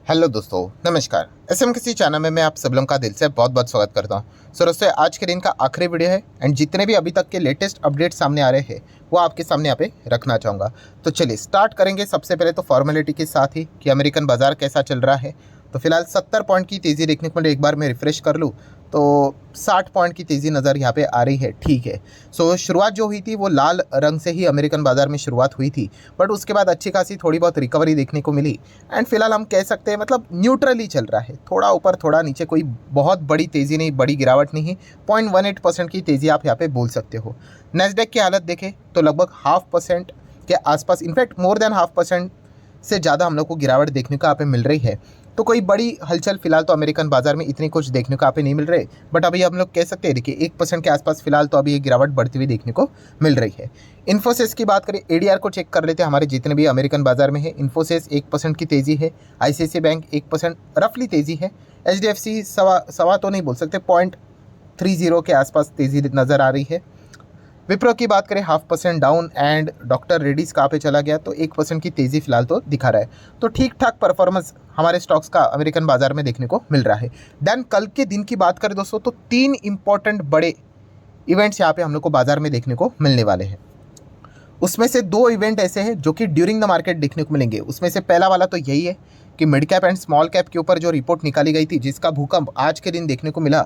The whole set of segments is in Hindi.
हेलो दोस्तों, नमस्कार। एसएम किसी चैनल में मैं आप सब लोगों का दिल से बहुत बहुत स्वागत करता हूं। सो दोस्तों, आज के दिन का आखिरी वीडियो है एंड जितने भी अभी तक के लेटेस्ट अपडेट सामने आ रहे हैं वो आपके सामने यहाँ पे रखना चाहूँगा। तो चलिए स्टार्ट करेंगे। सबसे पहले तो फॉर्मेलिटी के साथ ही कि अमेरिकन बाजार कैसा चल रहा है। तो फिलहाल 70 पॉइंट की तेज़ी देखने को मिले। एक बार मैं रिफ्रेश कर लूँ तो 60 पॉइंट की तेज़ी नज़र यहाँ पे आ रही है। ठीक है। सो शुरुआत जो हुई थी वो लाल रंग से ही अमेरिकन बाजार में शुरुआत हुई थी, बट उसके बाद अच्छी खासी थोड़ी बहुत रिकवरी देखने को मिली एंड फिलहाल हम कह सकते हैं मतलब न्यूट्रली चल रहा है, थोड़ा ऊपर थोड़ा नीचे, कोई बहुत बड़ी तेज़ी नहीं, बड़ी गिरावट नहीं है। 0.18% की तेज़ी आप यहाँ पे बोल सकते हो। नेस्डेक की हालत देखें तो लगभग 0.5% के आसपास, इनफैक्ट मोर देन 0.5% से ज़्यादा हम लोग को गिरावट देखने को यहाँ पे मिल रही है। तो कोई बड़ी हलचल फिलहाल तो अमेरिकन बाजार में इतनी कुछ देखने को यहाँ पे नहीं मिल रही, बट अभी हम लोग कह सकते हैं देखिए 1% के आसपास फिलहाल तो अभी ये गिरावट बढ़ती हुई देखने को मिल रही है। इन्फोसिस की बात करें, एडीआर को चेक कर लेते हैं हमारे जितने भी अमेरिकन बाजार में है। इन्फोसिस 1% की तेज़ी है, आईसीआईसीआई बैंक 1% रफली तेज़ी है, एचडीएफसी सवा तो नहीं बोल सकते, 0.30 के आसपास तेज़ी नज़र आ रही है। विप्रो की बात करें 0.5% डाउन एंड डॉक्टर रेड्डीज कहाँ पे चला गया तो 1% की तेज़ी फिलहाल तो दिखा रहा है। तो ठीक ठाक परफॉर्मेंस हमारे स्टॉक्स का अमेरिकन बाजार में देखने को मिल रहा है। देन कल के दिन की बात करें दोस्तों तो 3 इंपॉर्टेंट बड़े इवेंट्स यहाँ पे हम लोग को बाजार में देखने को मिलने वाले हैं। उसमें से 2 इवेंट ऐसे हैं जो कि ड्यूरिंग द मार्केट देखने को मिलेंगे। उसमें से पहला वाला तो यही है कि mid cap and small cap के ऊपर जो रिपोर्ट निकाली गई थी जिसका भूकंप आज के दिन देखने को मिला,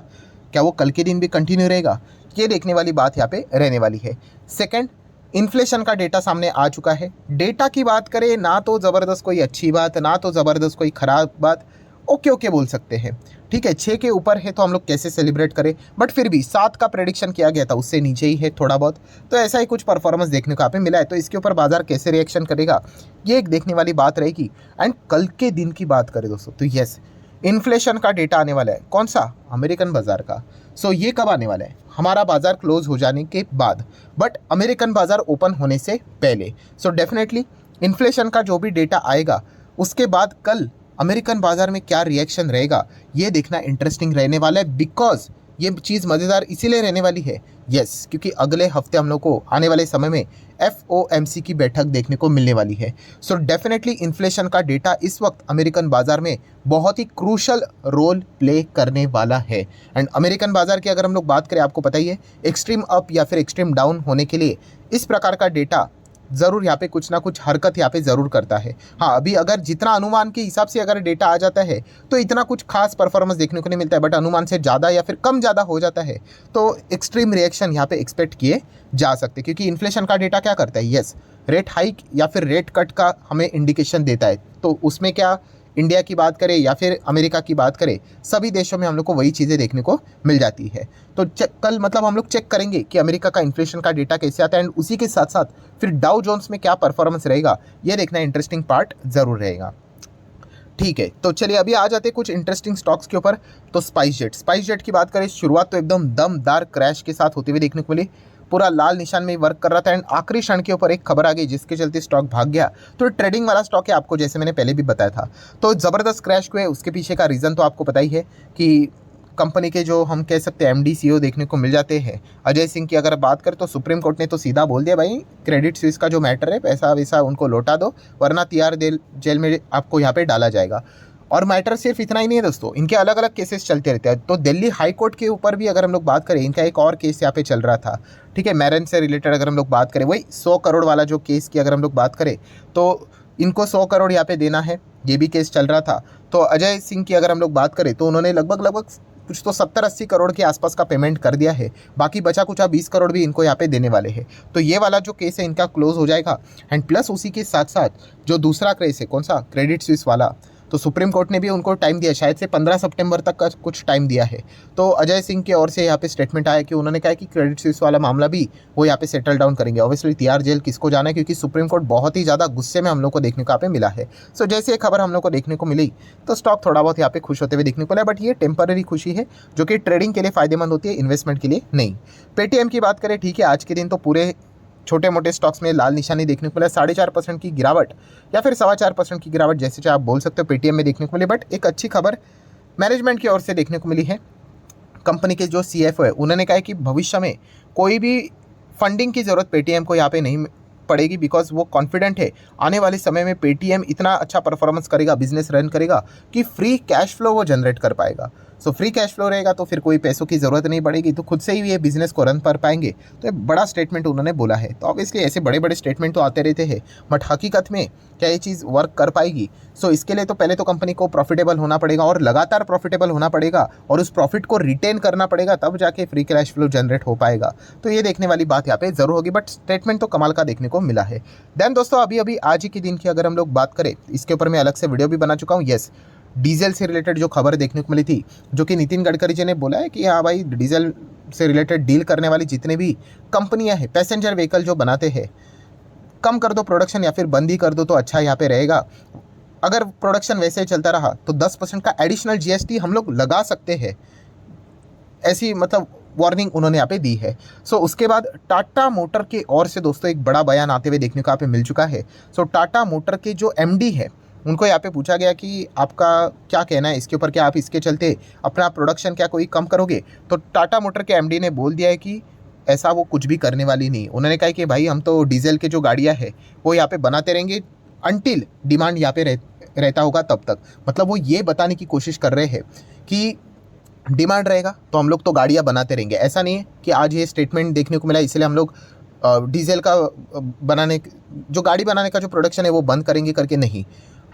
क्या वो कल के दिन भी कंटिन्यू रहेगा, ये देखने वाली बात यहाँ पे रहने वाली है। सेकंड, इन्फ्लेशन का डेटा सामने आ चुका है। डेटा की बात करें ना तो ज़बरदस्त कोई अच्छी बात, ना तो ज़बरदस्त कोई ख़राब बात, ओके ओके बोल सकते हैं। ठीक है, 6 के ऊपर है तो हम लोग कैसे सेलिब्रेट करें, बट फिर भी 7 का प्रेडिक्शन किया गया था, उससे नीचे ही है थोड़ा बहुत। तो ऐसा ही कुछ परफॉर्मेंस देखने को यहाँ पे मिला है। तो इसके ऊपर बाजार कैसे रिएक्शन करेगा ये एक देखने वाली बात रहेगी। एंड कल के दिन की बात करें दोस्तों तो यस, इन्फ्लेशन का डेटा आने वाला है। कौन सा? अमेरिकन बाजार का। सो ये कब आने वाला है? हमारा बाजार क्लोज हो जाने के बाद, बट अमेरिकन बाजार ओपन होने से पहले। सो डेफिनेटली इन्फ्लेशन का जो भी डेटा आएगा उसके बाद कल अमेरिकन बाजार में क्या रिएक्शन रहेगा ये देखना इंटरेस्टिंग रहने वाला है। बिकॉज ये चीज़ मज़ेदार इसीलिए रहने वाली है यस, क्योंकि अगले हफ्ते हम लोग को आने वाले समय में FOMC की बैठक देखने को मिलने वाली है। सो डेफिनेटली इन्फ्लेशन का डेटा इस वक्त अमेरिकन बाजार में बहुत ही क्रूशल रोल प्ले करने वाला है। एंड अमेरिकन बाजार की अगर हम लोग बात करें, आपको पता ही है एक्सट्रीम अप या फिर एक्सट्रीम डाउन होने के लिए इस प्रकार का डेटा ज़रूर यहाँ पे कुछ ना कुछ हरकत यहाँ पे ज़रूर करता है। हाँ, अभी अगर जितना अनुमान के हिसाब से अगर डेटा आ जाता है तो इतना कुछ खास परफॉर्मेंस देखने को नहीं मिलता है, बट अनुमान से ज़्यादा या फिर कम ज़्यादा हो जाता है तो एक्सट्रीम रिएक्शन यहाँ पे एक्सपेक्ट किए जा सकते हैं। क्योंकि इन्फ्लेशन का डेटा क्या करता है, यस, रेट हाइक या फिर रेट कट का हमें इंडिकेशन देता है। तो उसमें क्या इंडिया की बात करें या फिर अमेरिका की बात करें, सभी देशों में हम लोग को वही चीज़ें देखने को मिल जाती है। तो कल मतलब हम लोग चेक करेंगे कि अमेरिका का इन्फ्लेशन का डेटा कैसे आता है एंड उसी के साथ साथ फिर डाउ जोन्स में क्या परफॉर्मेंस रहेगा ये देखना इंटरेस्टिंग पार्ट ज़रूर रहेगा। ठीक है, तो चलिए अभी आ जाते हैं कुछ इंटरेस्टिंग स्टॉक्स के ऊपर। तो स्पाइस जेट की बात करें, शुरुआत तो एकदम दमदार क्रैश के साथ होते हुए देखने को मिली। पूरा लाल निशान में वर्क कर रहा था एंड आखिरी क्षण के ऊपर एक खबर आ गई जिसके चलते स्टॉक भाग गया। तो ट्रेडिंग वाला स्टॉक है, आपको जैसे मैंने पहले भी बताया था। तो ज़बरदस्त क्रैश हुए, उसके पीछे का रीज़न तो आपको पता ही है कि कंपनी के जो हम कह सकते हैं MD CEO देखने को मिल जाते हैं। अजय सिंह की अगर बात करें तो सुप्रीम कोर्ट ने तो सीधा बोल दिया, भाई क्रेडिट स्विस का जो मैटर है पैसा वैसा उनको लौटा दो, वरना तिहाड़ जेल में आपको यहाँ पे डाला जाएगा। और मैटर सिर्फ इतना ही नहीं है दोस्तों, इनके अलग अलग केसेस चलते रहते हैं। तो दिल्ली हाई कोर्ट के ऊपर भी अगर हम लोग बात करें, इनका एक और केस यहाँ पे चल रहा था। ठीक है, मैरन से रिलेटेड अगर हम लोग बात करें, वही 100 करोड़ वाला जो केस की अगर हम लोग बात करें तो इनको 100 करोड़ यहाँ पे देना है, ये भी केस चल रहा था। तो अजय सिंह की अगर हम लोग बात करें तो उन्होंने लगभग कुछ तो 70-80 करोड़ के आसपास का पेमेंट कर दिया है। बाकी बचा कुछ 20 करोड़ भी इनको यहाँ पे देने वाले हैं। तो ये वाला जो केस है इनका क्लोज हो जाएगा। एंड प्लस उसी के साथ साथ जो दूसरा केस है, कौन सा, क्रेडिट स्विस वाला, तो सुप्रीम कोर्ट ने भी उनको टाइम दिया, शायद से 15 सितंबर तक का कुछ टाइम दिया है। तो अजय सिंह की ओर से यहाँ पे स्टेटमेंट आया कि उन्होंने कहा कि क्रेडिट स्विस वाला मामला भी वो यहाँ पे सेटल डाउन करेंगे। ऑब्वियसली तिहाड़ जेल किसको जाना है, क्योंकि सुप्रीम कोर्ट बहुत ही ज़्यादा गुस्से में हम लोग को देखने को यहाँ पे मिला है। सो जैसे ये खबर हम लोग को देखने को मिली तो स्टॉक थोड़ा बहुत यहाँ पे खुश होते हुए देखने को मिला, बट ये टेम्पररी खुशी है जो कि ट्रेडिंग के लिए फ़ायदेमंद होती है, इन्वेस्टमेंट के लिए नहीं। पेटीएम की बात करें, ठीक है, आज के दिन तो पूरे छोटे मोटे स्टॉक्स में लाल निशानी देखने को मिला। 4.5% की गिरावट या फिर 4.25% की गिरावट जैसे चाहे आप बोल सकते हो पेटीएम में देखने को मिली। बट एक अच्छी खबर मैनेजमेंट की ओर से देखने को मिली है। कंपनी के जो CFO है उन्होंने कहा है कि भविष्य में कोई भी फंडिंग की ज़रूरत पेटीएम को यहाँ पे नहीं पड़ेगी, बिकॉज वो कॉन्फिडेंट है आने वाले समय में पेटीएम इतना अच्छा परफॉर्मेंस करेगा, बिजनेस रन करेगा कि फ्री कैश फ्लो वो जनरेट कर पाएगा। सो फ्री कैश फ्लो रहेगा तो फिर कोई पैसों की ज़रूरत नहीं पड़ेगी, तो खुद से ही ये बिजनेस को रन कर पाएंगे। तो एक बड़ा स्टेटमेंट उन्होंने बोला है। तो ऑब्वियसली ऐसे बड़े बड़े स्टेटमेंट तो आते रहते हैं, बट हकीकत में क्या ये चीज़ वर्क कर पाएगी? सो इसके लिए तो पहले तो कंपनी को प्रॉफिटेबल होना पड़ेगा और लगातार प्रॉफिटेबल होना पड़ेगा और उस प्रॉफिट को रिटेन करना पड़ेगा, तब जाके फ्री कैश फ्लो जनरेट हो पाएगा। तो ये देखने वाली बात यहाँ पे ज़रूर होगी, बट स्टेटमेंट तो कमाल का देखने को मिला है। देन दोस्तों अभी अभी आज ही के दिन की अगर हम लोग बात करें, इसके ऊपर मैं अलग से वीडियो भी बना चुका हूँ। येस, डीजल से रिलेटेड जो खबर देखने को मिली थी, जो कि नितिन गडकरी जी ने बोला है कि हाँ भाई, डीजल से रिलेटेड डील करने वाली जितने भी कंपनियां हैं, पैसेंजर व्हीकल जो बनाते हैं, कम कर दो प्रोडक्शन या फिर बंद ही कर दो तो अच्छा यहाँ पे रहेगा। अगर प्रोडक्शन वैसे ही चलता रहा तो 10% का एडिशनल जीएसटी हम लोग लगा सकते हैं, ऐसी मतलब वार्निंग उन्होंने यहाँ पे दी है। सो उसके बाद टाटा मोटर के ओर से दोस्तों एक बड़ा बयान आते हुए देखने को यहाँ पे मिल चुका है। सो टाटा मोटर के जो एमडी है, उनको यहाँ पे पूछा गया कि आपका क्या कहना है इसके ऊपर, क्या आप इसके चलते अपना प्रोडक्शन क्या कोई कम करोगे? तो टाटा मोटर के एमडी ने बोल दिया है कि ऐसा वो कुछ भी करने वाली नहीं। उन्होंने कहा कि भाई हम तो डीजल के जो गाड़ियाँ हैं वो यहाँ पे बनाते रहेंगे अनटिल डिमांड यहाँ पे रहता होगा तब तक। मतलब वो ये बताने की कोशिश कर रहे हैं कि डिमांड रहेगा तो हम लोग तो गाड़ियाँ बनाते रहेंगे। ऐसा नहीं है कि आज ये स्टेटमेंट देखने को मिला इसलिए हम लोग डीजल का बनाने, जो गाड़ी बनाने का जो प्रोडक्शन है वो बंद करेंगे करके नहीं,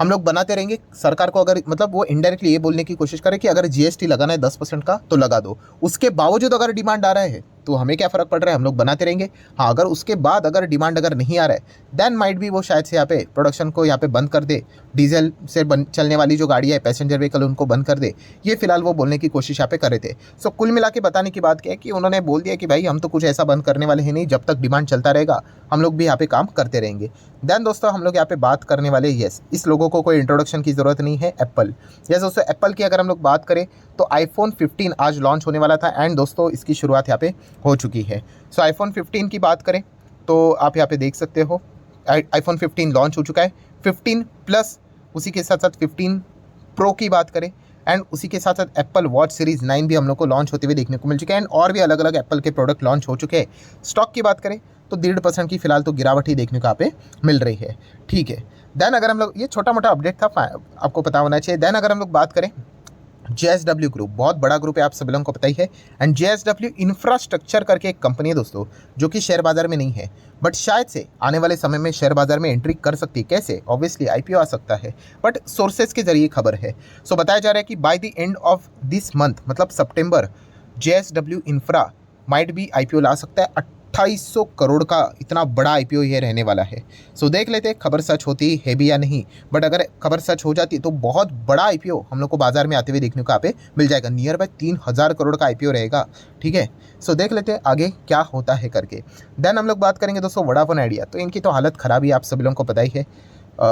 हम लोग बनाते रहेंगे। सरकार को अगर मतलब वो इनडायरेक्टली ये बोलने की कोशिश करे कि अगर जीएसटी लगाना है 10% का तो लगा दो, उसके बावजूद अगर डिमांड आ रहा है तो हमें क्या फ़र्क पड़ रहा है, हम लोग बनाते रहेंगे। हाँ, अगर उसके बाद अगर डिमांड अगर नहीं आ रहा है देन माइट भी वो शायद से यहाँ पे प्रोडक्शन को यहाँ पे बंद कर दे, डीजल से चलने वाली जो गाड़ियाँ है पैसेंजर व्हीकल उनको बंद कर दे। ये फिलहाल वो बोलने की कोशिश यहाँ पे कर रहे थे। सो कुल मिला के बताने की बात क्या है कि उन्होंने बोल दिया कि भाई हम तो कुछ ऐसा बंद करने वाले हैं नहीं, जब तक डिमांड चलता रहेगा हम लोग भी यहाँ पे काम करते रहेंगे। देन दोस्तों हम लोग यहाँ पे बात करने वाले, यस, इस लोगों को कोई इंट्रोडक्शन की ज़रूरत नहीं है, एप्पल। यस दोस्तों, एप्पल की अगर हम लोग बात करें तो आईफोन 15 आज लॉन्च होने वाला था एंड दोस्तों इसकी शुरुआत यहाँ पे हो चुकी है। सो आईफोन 15 की बात करें तो आप यहाँ पे देख सकते हो आईफोन 15 लॉन्च हो चुका है, 15 प्लस, उसी के साथ साथ 15 प्रो की बात करें एंड उसी के साथ साथ एप्पल वॉच सीरीज़ 9 भी हम लोग को लॉन्च होते हुए देखने को मिल चुके हैं एंड और भी अलग अलग एप्पल के प्रोडक्ट लॉन्च हो चुके हैं। स्टॉक की बात करें तो 1.5% की फिलहाल तो गिरावट ही देखने को यहाँ पे मिल रही है। ठीक है, देन अगर हम लोग, ये छोटा मोटा अपडेट था, आपको पता होना चाहिए। देन अगर हम लोग बात करें JSW ग्रुप, बहुत बड़ा ग्रुप है, आप सभी लोगों को पता ही है। एंड JSW इंफ्रास्ट्रक्चर करके एक कंपनी है दोस्तों, जो कि शेयर बाजार में नहीं है, बट शायद से आने वाले समय में शेयर बाजार में एंट्री कर सकती है। कैसे? ऑब्वियसली आईपीओ आ सकता है, बट सोर्सेज के जरिए खबर है। सो बताया जा रहा है कि by the end of this month, मतलब सितंबर, JSW इंफ्रा माइट भी आईपीओ ला सकता है। 2800 करोड़ का इतना बड़ा आईपीओ ये रहने वाला है। सो देख लेते हैं खबर सच होती है भी या नहीं, बट अगर खबर सच हो जाती है तो बहुत बड़ा आईपीओ हम लोग को बाजार में आते हुए देखने को यहाँ पे मिल जाएगा। नियर बाय 3000 करोड़ का आईपीओ रहेगा। ठीक है, सो देख लेते हैं आगे क्या होता है करके। देन हम लोग बात करेंगे दोस्तों वोडाफोन आइडिया, तो इनकी तो हालत ख़राब ही आप सभी लोगों को पता ही है।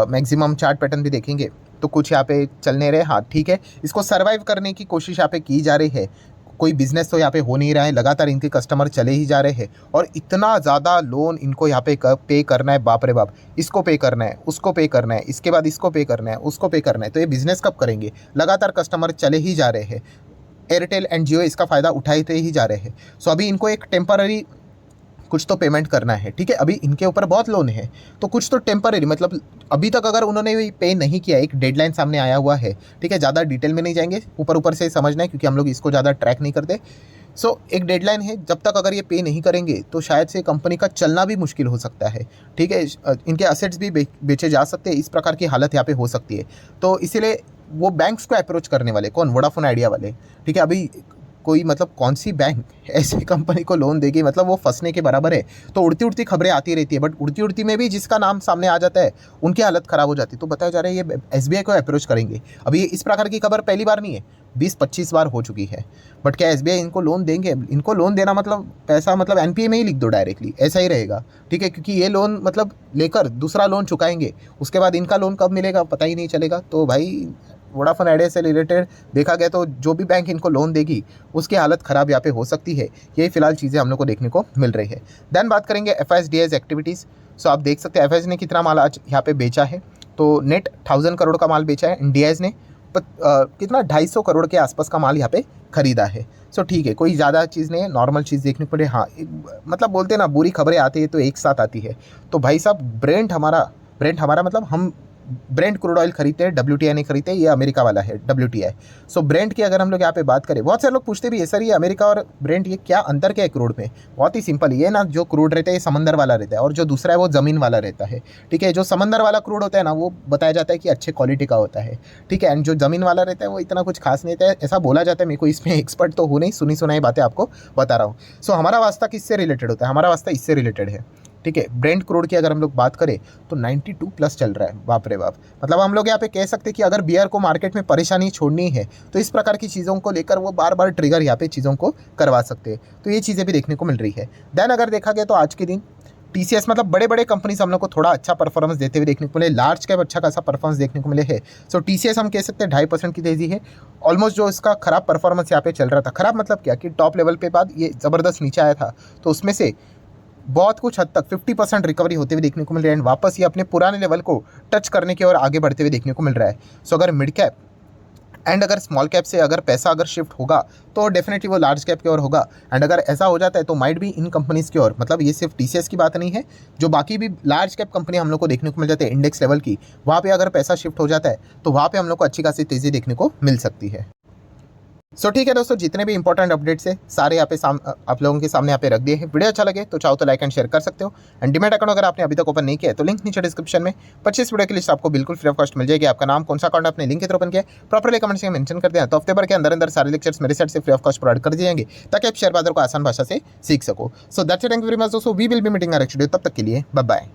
मैक्सिमम चार्ट पैटर्न भी देखेंगे तो कुछ यहाँ पे चलने रहे। हाँ ठीक है, इसको सर्वाइव करने की कोशिश यहाँ पे की जा रही है। कोई बिजनेस तो यहाँ पे हो नहीं रहा है, लगातार इनके कस्टमर चले ही जा रहे हैं और इतना ज़्यादा लोन इनको यहाँ पे पे करना है, बाप रे बाप, इसको पे करना है, उसको पे करना है, इसके बाद इसको पे करना है, उसको पे करना है। तो ये बिज़नेस कब करेंगे? लगातार कस्टमर चले ही जा रहे हैं। एयरटेल एंड जियो इसका फ़ायदा उठाते ही जा रहे हैं। सो अभी इनको एक टेम्पररी कुछ तो पेमेंट करना है। ठीक है, अभी इनके ऊपर बहुत लोन है तो कुछ तो टेम्पररी, मतलब अभी तक अगर उन्होंने पे नहीं किया, एक डेडलाइन सामने आया हुआ है। ठीक है, ज़्यादा डिटेल में नहीं जाएंगे, ऊपर ऊपर से समझना है क्योंकि हम लोग इसको ज़्यादा ट्रैक नहीं करते। सो एक डेडलाइन है, जब तक अगर ये पे नहीं करेंगे तो शायद से कंपनी का चलना भी मुश्किल हो सकता है। ठीक है, इनके असेट्स भी बेचे जा सकते हैं, इस प्रकार की हालत यहाँ पे हो सकती है। तो इसीलिए वो बैंक्स को अप्रोच करने वाले, कौन? वोडाफोन आइडिया वाले। ठीक है, अभी कोई मतलब कौन सी बैंक ऐसी कंपनी को लोन देगी, मतलब वो फंसने के बराबर है। तो उड़ती उड़ती खबरें आती रहती है, बट उड़ती उड़ती में भी जिसका नाम सामने आ जाता है उनकी हालत ख़राब हो जाती है। तो बताया जा रहा है ये SBI को अप्रोच करेंगे। अभी इस प्रकार की खबर पहली बार नहीं है, 20-25 बार हो चुकी है। बट क्या SBI इनको लोन देंगे? इनको लोन देना मतलब पैसा मतलब NPA में ही लिख दो डायरेक्टली, ऐसा ही रहेगा। ठीक है, क्योंकि ये लोन मतलब लेकर दूसरा लोन चुकाएंगे, उसके बाद इनका लोन कब मिलेगा पता ही नहीं चलेगा। तो भाई वोडाफोन आइडिया से रिलेटेड देखा गया तो जो भी बैंक इनको लोन देगी उसकी हालत ख़राब यहाँ पे हो सकती है। यही फिलहाल चीज़ें हम लोग को देखने को मिल रही है। देन बात करेंगे FIS-DIS एक्टिविटीज़। सो आप देख सकते हैं FIS ने कितना माल आज यहाँ पे बेचा है, तो नेट 1000 करोड़ का माल बेचा है, DIS ने कितना 250 करोड़ के आसपास का माल यहाँ पे खरीदा है। सो ठीक है, कोई ज़्यादा चीज़ नहीं है, नॉर्मल चीज़ देखने को मिले। हाँ, मतलब बोलते हैं ना, बुरी खबरें आती है तो एक साथ आती है। तो भाई साहब ब्रेंट हमारा मतलब हम ब्रेंट क्रूड ऑयल खरीदते हैं, WTI नहीं खरीदते, ये अमेरिका वाला है WTI। सो ब्रेंट की अगर हम लोग यहाँ पे बात करें, बहुत सारे लोग पूछते भी है सर ये अमेरिका और ब्रेंट ये क्या अंतर क्या है क्रूड में। बहुत ही सिंपल, ये ना जो क्रूड रहता है ये समंदर वाला रहता है और जो दूसरा है वो ज़मीन वाला रहता है। ठीक है, जो समंदर वाला क्रूड होता है ना वो बताया जाता है कि अच्छे क्वालिटी का होता है। ठीक है, एंड जो ज़मीन वाला रहता है वो इतना कुछ खास नहीं रहता है, ऐसा बोला जाता है। मेरे को इसमें एक्सपर्ट तो हो नहीं, सुनी सुनाई बातें आपको बता रहा हूँ। सो हमारा वास्ता किससे रिलेटेड होता है, हमारा वास्ता इससे रिलेटेड है। ठीक है, ब्रेंट क्रूड की अगर हम लोग बात करें तो 92+ चल रहा है, बाप रे बाप। मतलब हम लोग यहाँ पे कह सकते हैं कि अगर बियर को मार्केट में परेशानी छोड़नी है तो इस प्रकार की चीज़ों को लेकर वो बार बार ट्रिगर यहाँ पे चीज़ों को करवा सकते हैं। तो ये चीज़ें भी देखने को मिल रही है। देन अगर देखा गया तो आज के दिन TCS मतलब बड़े बड़े कंपनीज हम लोग को थोड़ा अच्छा परफॉर्मेंस देते हुए देखने को मिले, लार्ज कैप अच्छा खासा परफॉर्मेंस देखने को मिले है। सो TCS हम कह सकते हैं 2.5% की तेज़ी है। ऑलमोस्ट जो इसका खराब परफॉर्मेंस यहाँ पे चल रहा था, खराब मतलब क्या कि टॉप लेवल पे बाद ये ज़बरदस्त नीचे आया था, तो उसमें से बहुत कुछ हद तक 50% रिकवरी होते हुए देखने को मिल रहा है एंड वापस ये अपने पुराने लेवल को टच करने की ओर आगे बढ़ते हुए देखने को मिल रहा है। सो अगर मिड कैप एंड अगर स्मॉल कैप से अगर पैसा अगर शिफ्ट होगा तो डेफिनेटली वो लार्ज कैप की ओर होगा। एंड अगर ऐसा हो जाता है तो माइट भी इन कंपनीज़ की ओर, मतलब ये सिर्फ TCS की बात नहीं है, जो बाकी भी लार्ज कैप कंपनी हम लोग को देखने को मिल जाते हैं इंडेक्स लेवल की, वहाँ पे अगर पैसा शिफ्ट हो जाता है तो वहाँ पे हम लोग को अच्छी खासी तेज़ी देखने को मिल सकती है। सो ठीक है दोस्तों, जितने भी इंपॉर्टेंट अपडेट्स है सारे यहाँ पे आप लोगों के सामने यहाँ पे रख दिए हैं। वीडियो अच्छा लगे तो चाहो तो लाइक एंड शेयर कर सकते हो। एंड डीमैट अकाउंट अगर आपने अभी तक ओपन नहीं किया है तो लिंक नीचे डिस्क्रिप्शन में 25 वीडियो की लिस्ट आपको बिल्कुल फ्री ऑफ कॉस्ट मिल जाएगी। आपका नाम, कौन सा अकाउंट आपने लिंक के थ्रू ओपन किया प्रॉपर्ली कमेंट्स में मेंशन कर दिया तो हफ्ते भर के अंदर सारे लेक्चर्स मेरे साइड से फ्री ऑफ कॉस्ट प्रोवाइड कर दिए जाएंगे ताकि आप शेयर बाजार को आसान भाषा से सीख सको। So that's it, thank you very much दोस्तों, we will be meeting next video, तब तक के लिए बाय बाय।